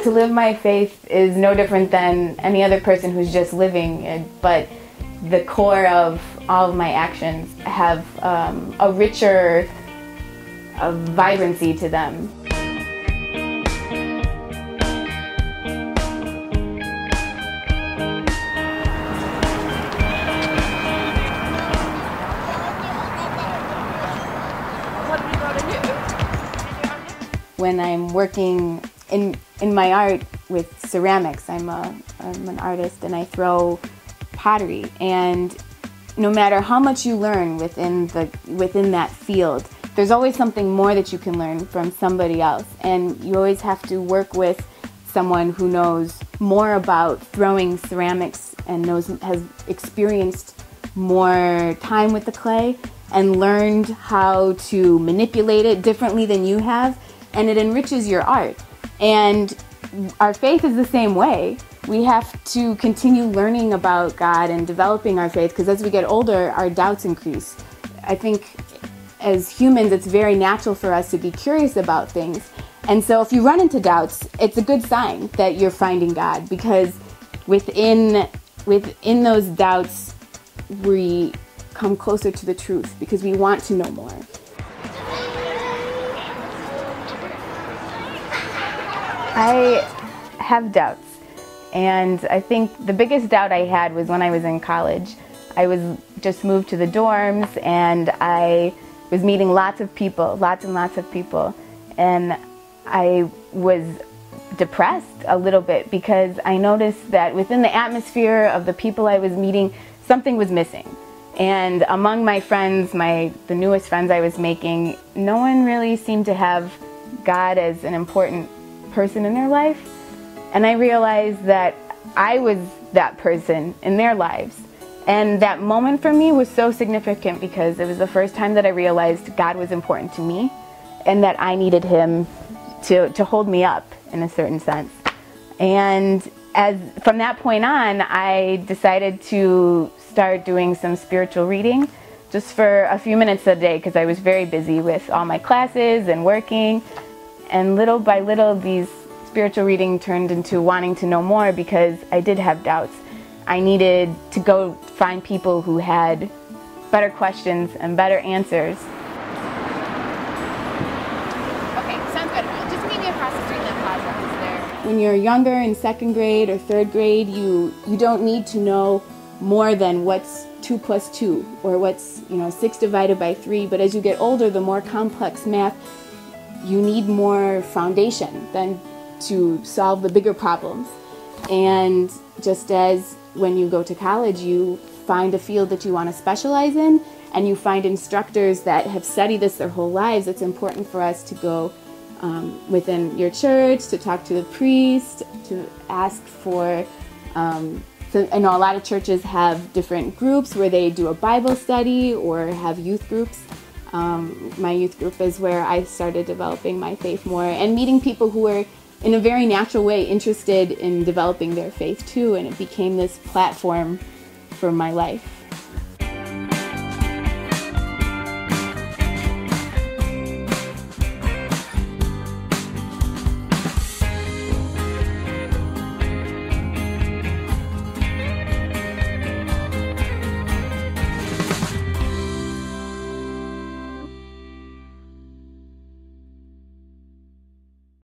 To live my faith is no different than any other person who's just living it, but the core of all of my actions have a richer vibrancy to them. When I'm working in my art with ceramics, I'm an artist and I throw pottery, and no matter how much you learn within that field, there's always something more that you can learn from somebody else, and you always have to work with someone who knows more about throwing ceramics and has experienced more time with the clay and learned how to manipulate it differently than you have, and it enriches your art. And our faith is the same way. We have to continue learning about God and developing our faith, because as we get older, our doubts increase. I think as humans, it's very natural for us to be curious about things. And so if you run into doubts, it's a good sign that you're finding God, because within those doubts, we come closer to the truth because we want to know more. I have doubts, and I think the biggest doubt I had was when I was in college. I was just moved to the dorms, and I was meeting lots and lots of people, and I was depressed a little bit because I noticed that within the atmosphere of the people I was meeting, something was missing. And among my friends, the newest friends I was making, no one really seemed to have God as an important person in their life. And I realized that I was that person in their lives. And that moment for me was so significant because it was the first time that I realized God was important to me and that I needed Him to hold me up in a certain sense. And from that point on, I decided to start doing some spiritual reading just for a few minutes a day because I was very busy with all my classes and working. And little by little, these spiritual reading turned into wanting to know more because I did have doubts. I needed to go find people who had better questions and better answers. Okay, sounds good. Just meet me across the street in that plaza. Is there? When you're younger, in second grade or third grade, you don't need to know more than what's 2 + 2 or what's 6 divided by 3. But as you get older, the more complex math, you need more foundation than to solve the bigger problems. And just as when you go to college, you find a field that you want to specialize in, and you find instructors that have studied this their whole lives, it's important for us to go within your church, to talk to the priest, to ask for, I know a lot of churches have different groups where they do a Bible study or have youth groups. My youth group is where I started developing my faith more and meeting people who were in a very natural way interested in developing their faith too, and it became this platform for my life.